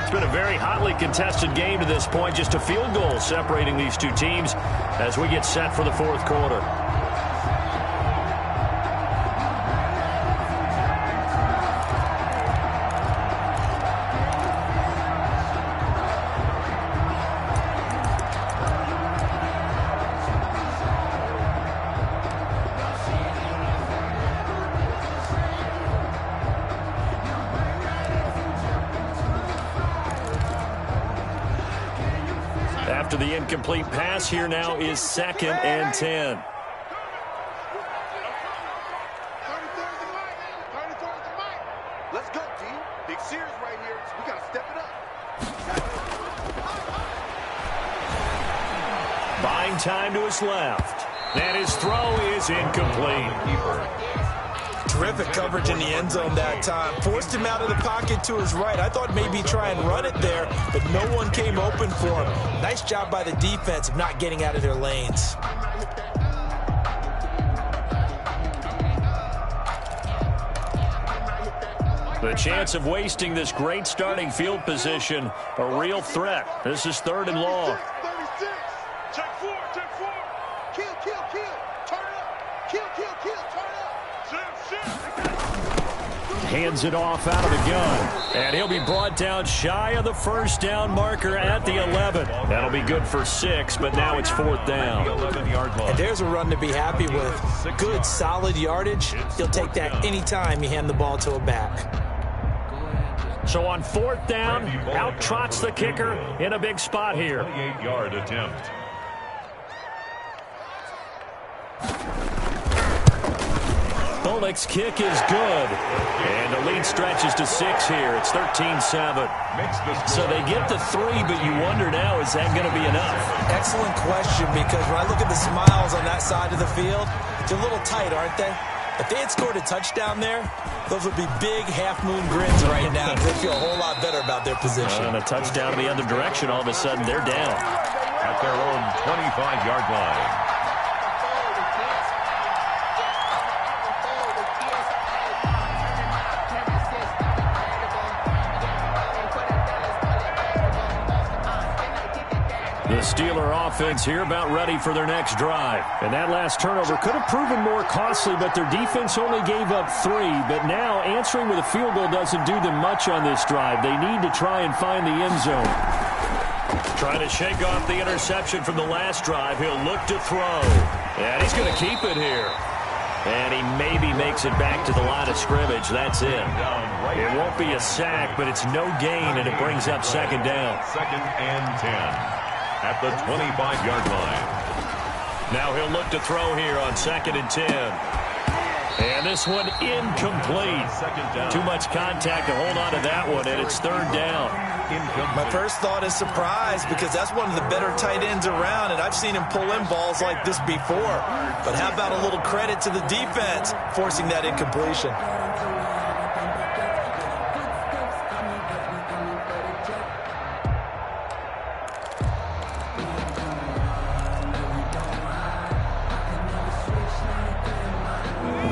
It's been a very hotly contested game to this point. Just a field goal separating these two teams as we get set for the 4th quarter. After the incomplete pass, here now is 2nd and 10. 34 is the mic. 34 is the mic. Let's go, D. Big series right here. So we got to step it up. Buying time to his left. And his throw is incomplete. Terrific coverage in the end zone that time. Forced him out of the pocket to his right. I thought maybe try and run it there, but no one came open for him. Nice job by the defense of not getting out of their lanes. The chance of wasting this great starting field position, a real threat. This is 3rd and long. 36. Check 4. Kill. Turn up. Kill. Turn up. Hands it off out of the gun. And he'll be brought down shy of the 1st down marker at the 11. That'll be good for 6, but now it's 4th down. And there's a run to be happy with. Good, solid yardage. You'll take that anytime you hand the ball to a back. So on 4th down, out trots the kicker in a big spot here. 28-yard attempt. Bullock's kick is good. And the lead stretches to 6 here. It's 13-7. So they get the 3, but you wonder now, is that going to be enough? Excellent question, because when I look at the smiles on that side of the field, they're a little tight, aren't they? If they had scored a touchdown there, those would be big half-moon grins right now because they feel a whole lot better about their position. And a touchdown in the other direction, all of a sudden they're down. At their own 25-yard line. The Steeler offense here about ready for their next drive. And that last turnover could have proven more costly, but their defense only gave up 3. But now answering with a field goal doesn't do them much on this drive. They need to try and find the end zone. Trying to shake off the interception from the last drive. He'll look to throw. And he's going to keep it here. And he maybe makes it back to the line of scrimmage. That's it. It won't be a sack, but it's no gain, and it brings up 2nd down. 2nd and 10. At the 25-yard line. Now he'll look to throw here on 2nd and 10. And this one incomplete. Too much contact to hold on to that one, and it's 3rd down. My first thought is surprise, because that's one of the better tight ends around, and I've seen him pull in balls like this before. But how about a little credit to the defense forcing that incompletion?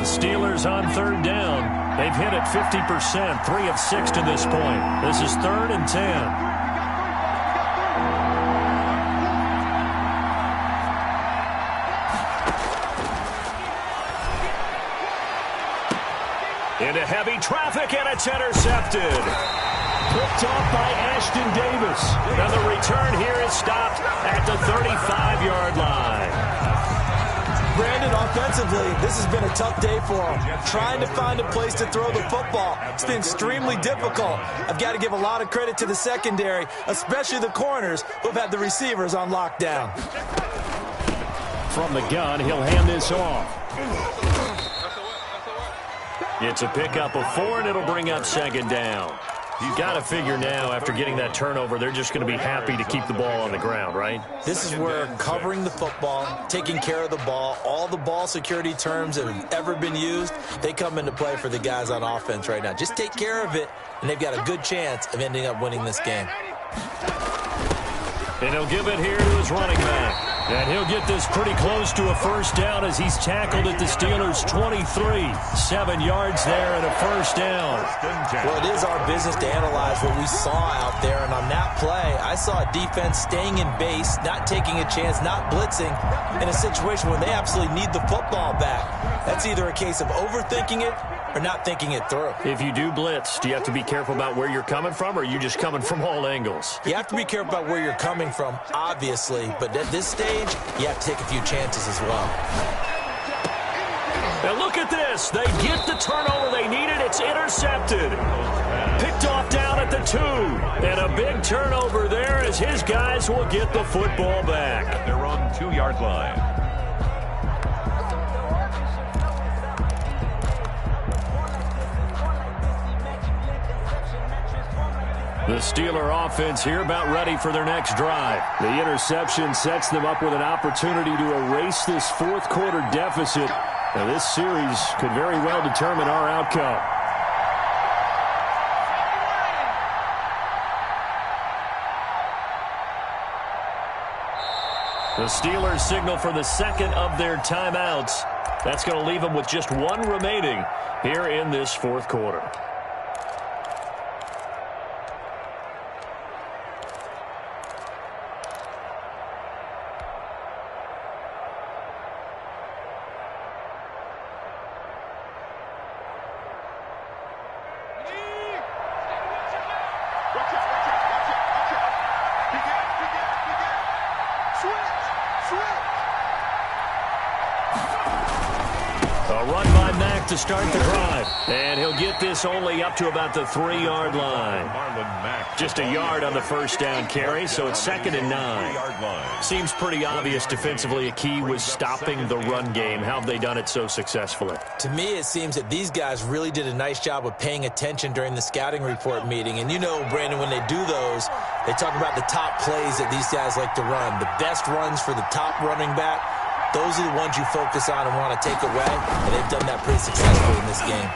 Steelers on 3rd down. They've hit it 50%, 3 of 6 to this point. This is 3rd and 10. Into heavy traffic, and it's intercepted. Picked off by Ashton Davis. Now the return here is stopped at the 35-yard line. Brandon, offensively, this has been a tough day for him. Trying to find a place to throw the football. It's been extremely difficult. I've got to give a lot of credit to the secondary, especially the corners who've had the receivers on lockdown. From the gun, he'll hand this off. It's a pickup of 4, and it'll bring up second down. You've got to figure now, after getting that turnover, they're just going to be happy to keep the ball on the ground, right? This is where covering the football, taking care of the ball, all the ball security terms that have ever been used, they come into play for the guys on offense right now. Just take care of it, and they've got a good chance of ending up winning this game. And he'll give it here to his running back. And he'll get this pretty close to a first down as he's tackled at the Steelers' 23. 7 yards there and a first down. Well, it is our business to analyze what we saw out there. And on that play, I saw a defense staying in base, not taking a chance, not blitzing, in a situation where they absolutely need the football back. That's either a case of overthinking it or not thinking it through. If you do blitz, do you have to be careful about where you're coming from, or are you just coming from all angles? You have to be careful about where you're coming from, obviously, but at this stage, you have to take a few chances as well. And look at this. They get the turnover they needed. It's intercepted. Picked off down at the 2. And a big turnover there as his guys will get the football back. They're on 2-yard line. The Steeler offense here about ready for their next drive. The interception sets them up with an opportunity to erase this fourth quarter deficit. Now, this series could very well determine our outcome. The Steelers signal for the second of their timeouts. That's going to leave them with just 1 remaining here in this fourth quarter. To start the drive, and he'll get this only up to about the 3-yard line. Just a yard on the first down carry, so it's 2nd and 9. Seems pretty obvious defensively a key was stopping the run game. How have they done it so successfully? To me, it seems that these guys really did a nice job of paying attention during the scouting report meeting. And you know, Brandon, when they do those, they talk about the top plays that these guys like to run, the best runs for the top running back. Those are the ones you focus on and want to take away, and they've done that pretty successfully in this game.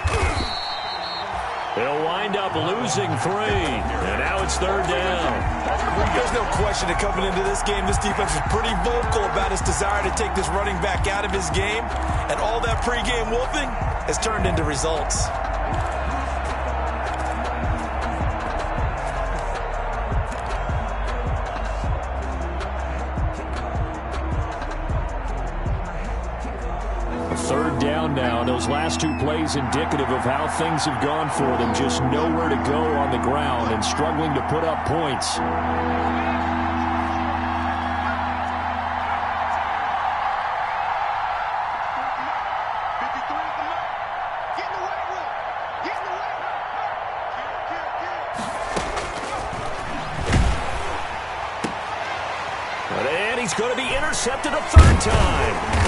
They'll wind up losing 3, and now it's 3rd down. There's no question that coming into this game, this defense is pretty vocal about its desire to take this running back out of his game, and all that pregame wolfing has turned into results. Now, those last 2 plays indicative of how things have gone for them. Just nowhere to go on the ground and struggling to put up points. And he's going to be intercepted a 3rd time.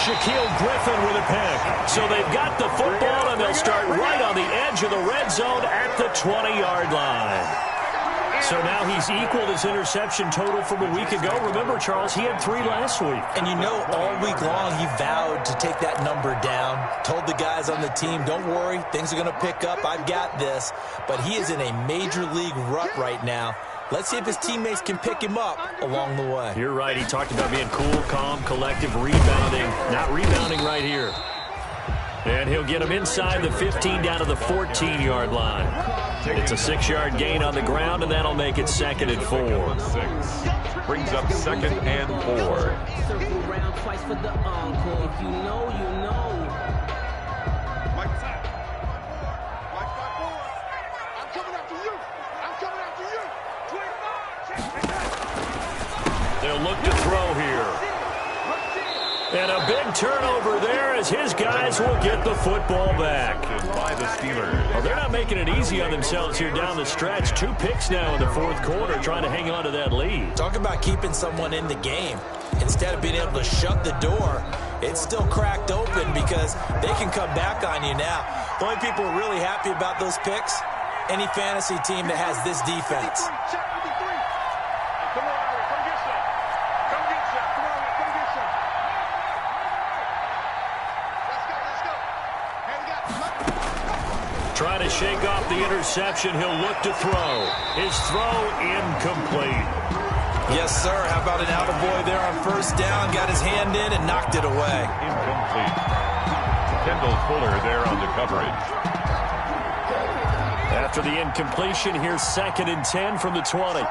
Shaquille Griffin with a pick. So they've got the football, and they'll start right on the edge of the red zone at the 20-yard line. So now he's equaled his interception total from a week ago. Remember, Charles, he had 3 last week. And you know, all week long he vowed to take that number down. Told the guys on the team, don't worry, things are going to pick up. I've got this. But he is in a major league rut right now. Let's see if his teammates can pick him up along the way. You're right. He talked about being cool, calm, collective, rebounding. Not rebounding right here. And he'll get him inside the 15 down to the 14-yard line. It's a 6-yard gain on the ground, and that'll make it 2nd and 4. 6 brings up 2nd and 4. Circle around twice for the encore. If you know, you know. I'm coming after you. I'm coming after you. They'll look to throw here. And a big turnover there as his guys will get the football back. By the Steelers. Well, they're not making it easy on themselves here down the stretch. 2 picks now in the fourth quarter trying to hang on to that lead. Talk about keeping someone in the game. Instead of being able to shut the door it's still cracked open because they can come back on you now. The only people who are really happy about those picks, any fantasy team that has this defense. Check 53. Come on, Ira, come get some. Come get some. Come on, come get some. Let's go, let's go. Hey, we got Trying to shake off the interception. He'll look to throw. His throw incomplete. Yes, sir. How about an attaboy there on first down? Got his hand in and knocked it away. Incomplete. Kendall Fuller there on the coverage. After the incompletion, here's 2nd and 10 from the 20.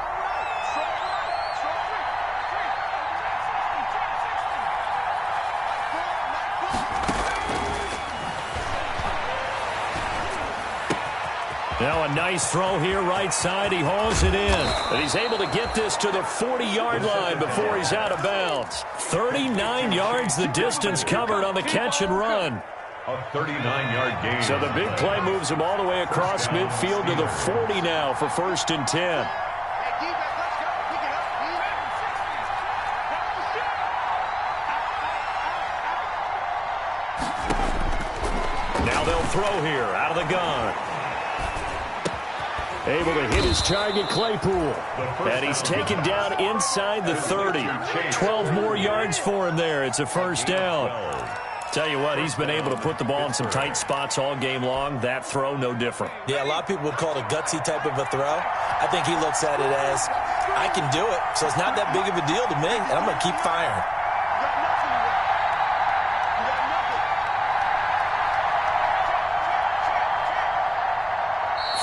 Now a nice throw here right side. He hauls it in. And he's able to get this to the 40-yard line before he's out of bounds. 39 yards the distance covered on the catch and run. A 39-yard gain. So the big play moves him all the way across midfield to the 40 now for 1st and 10. Hey, defense, let's go. Pick it up. Now they'll throw here out of the gun. Able to hit his target, Claypool. And he's taken down inside the 30. 12 more yards for him there. It's a 1st down. Tell you what, he's been able to put the ball in some tight spots all game long. That throw, no different. Yeah, a lot of people would call it a gutsy type of a throw. I think he looks at it as, I can do it, so it's not that big of a deal to me, and I'm going to keep firing.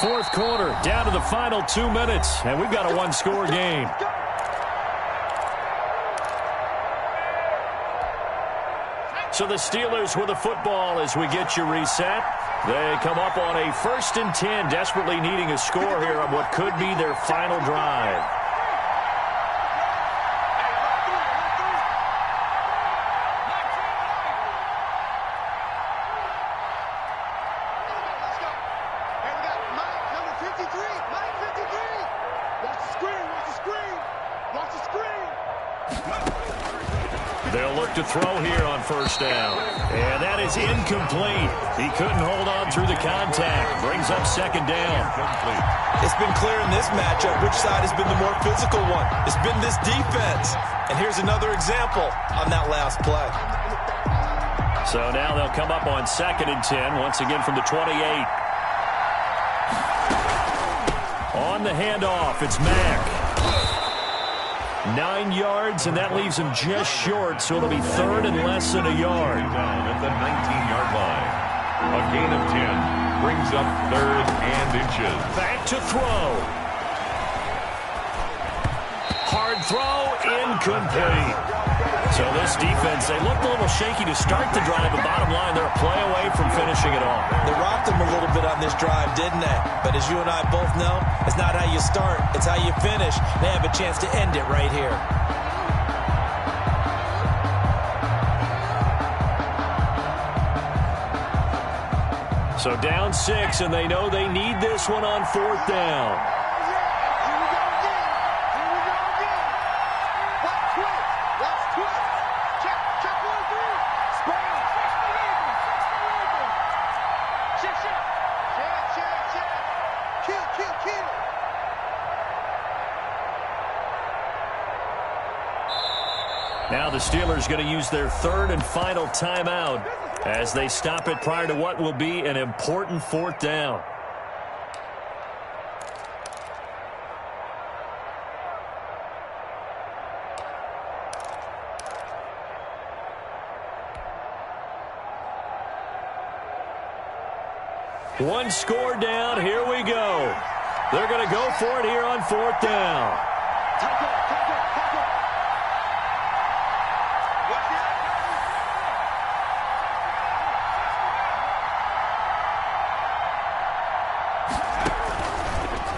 Fourth quarter, down to the final 2 minutes, and we've got a one-score game. So the Steelers with the football as we get you reset. They come up on a 1st and 10, desperately needing a score here on what could be their final drive. They'll look to throw here on 1st down. And that is incomplete. He couldn't hold on through the contact. Brings up 2nd down. It's been clear in this matchup which side has been the more physical one. It's been this defense. And here's another example on that last play. So now they'll come up on 2nd and 10, once again from the 28. On the handoff, it's Mack. 9 yards, and that leaves him just short, so it'll be 3rd and less than a yard. Down at the 19-yard line. A gain of 10 brings up 3rd and inches. Back to throw. Hard throw, incomplete. So this defense, they looked a little shaky to start the drive, but bottom line, they're a play away from finishing it off. They rocked them a little bit on this drive, didn't they? But as you and I both know, it's not how you start, it's how you finish. They have a chance to end it right here. So down 6, and they know they need this one on 4th down. Now the Steelers going to use their 3rd and final timeout as they stop it prior to what will be an important 4th down. One score down. Here we go. They're going to go for it here on 4th down.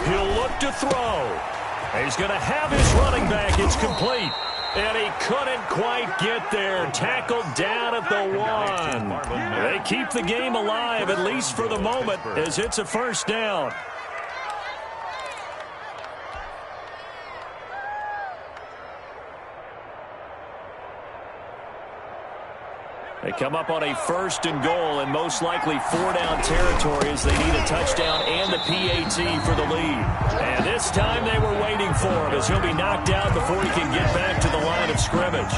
He'll look to throw. He's going to have his running back. It's complete. And he couldn't quite get there. Tackled down at the 1. They keep the game alive, at least for the moment, as it's a 1st down. They come up on a 1st and goal and most likely 4-down territory as they need a touchdown and a PAT for the lead. And this time they were waiting for him as he'll be knocked out before he can get back to the line of scrimmage.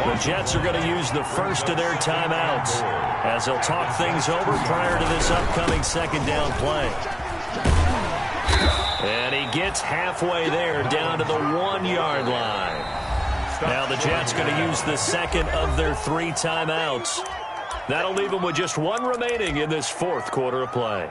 The Jets are going to use the first of their timeouts as they'll talk things over prior to this upcoming 2nd down play. And he gets halfway there down to the 1-yard line. Now the Jets going to use the 2nd of their 3 timeouts. That'll leave them with just 1 remaining in this 4th quarter of play.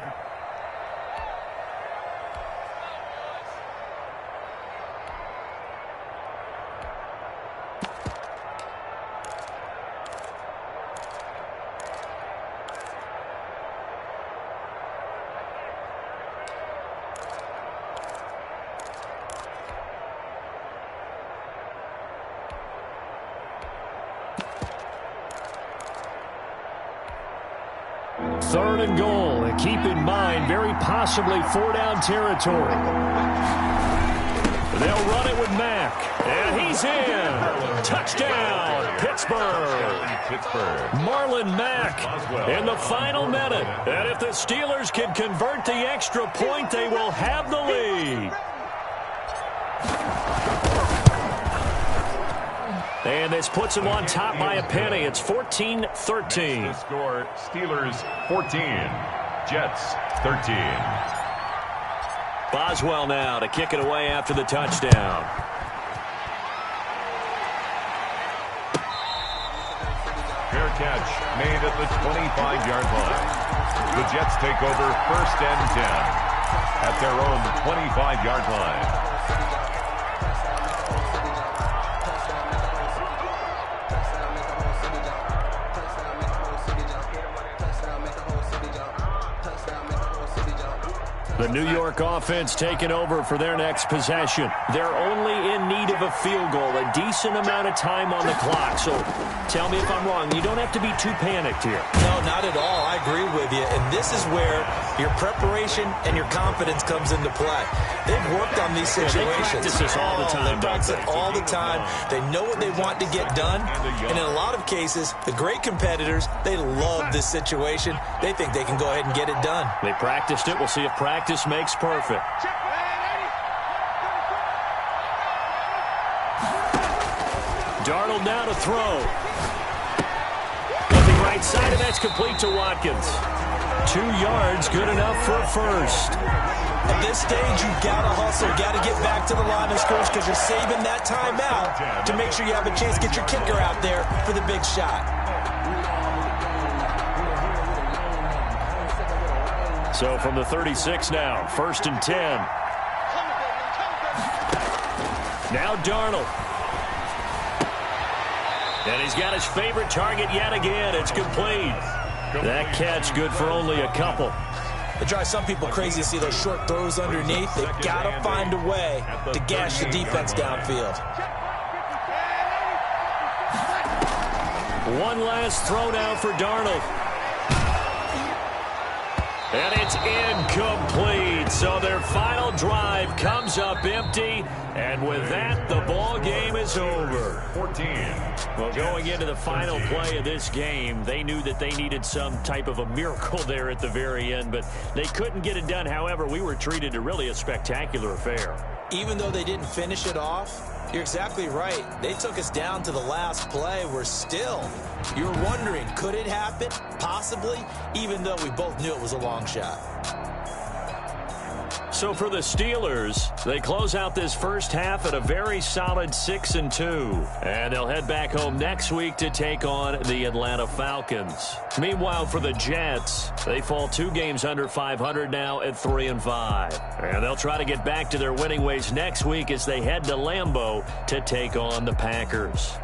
Third and goal, and keep in mind, very possibly 4-down territory. They'll run it with Mack, and he's in. Touchdown, Pittsburgh. Marlon Mack in the final minute. And if the Steelers can convert the extra point, they will have the lead. And this puts them on top by a penny. It's 14-13. The score, Steelers 14, Jets 13. Boswell now to kick it away after the touchdown. Fair catch made at the 25-yard line. The Jets take over 1st and 10 at their own 25-yard line. The New York offense taking over for their next possession. They're only in need of a field goal, a decent amount of time on the clock. So tell me if I'm wrong. You don't have to be too panicked here. No, not at all. I agree with you. And this is where your preparation and your confidence comes into play. They've worked on these situations. They practice this all the time. They practice it all the time. They know what they want to get done. And in a lot of cases, the great competitors, they love this situation. They think they can go ahead and get it done. They practiced it. We'll see if practice makes perfect. Darnold now to throw. Looking right side, and that's complete to Watkins. 2 yards, good enough for a first. At this stage, you've got to hustle. Got to get back to the line of scrimmage because you're saving that timeout to make sure you have a chance to get your kicker out there for the big shot. So from the 36 now, 1st and 10. Now Darnold. And he's got his favorite target yet again. It's complete. That catch good for only a couple. It drives some people crazy to see those short throws underneath. They've got to find a way to gash the defense downfield. One last throw now for Darnold. And it's incomplete. So their final drive comes up empty. And with that, the ball game is over. 14. Well, going into the final play of this game, they knew that they needed some type of a miracle there at the very end, but they couldn't get it done. However, we were treated to really a spectacular affair. Even though they didn't finish it off, you're exactly right. They took us down to the last play. We're still, you're wondering, could it happen? Possibly, even though we both knew it was a long shot. So for the Steelers, they close out this first half at a very solid 6-2. And they'll head back home next week to take on the Atlanta Falcons. Meanwhile, for the Jets, they fall 2 games under 500 now at 3-5. And they'll try to get back to their winning ways next week as they head to Lambeau to take on the Packers.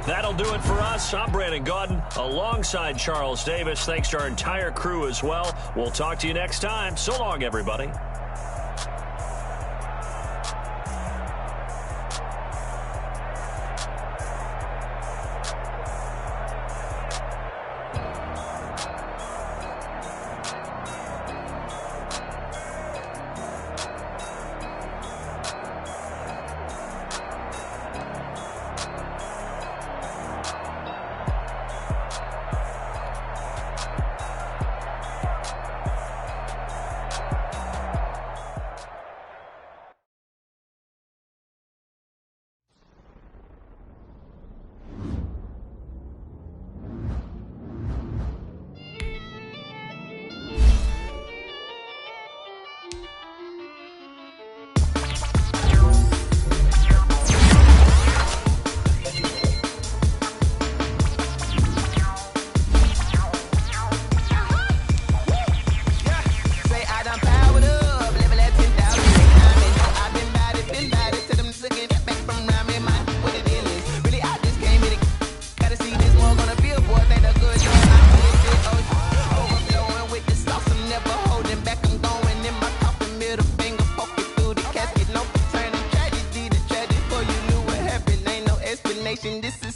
That'll do it for us. I'm Brandon Gaudin alongside Charles Davis. Thanks to our entire crew as well. We'll talk to you next time. So long, everybody.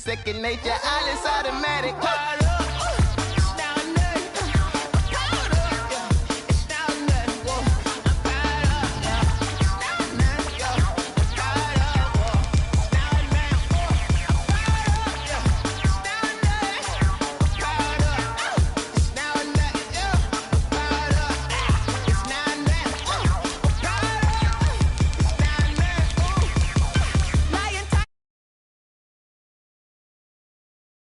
second nature, all is automatic.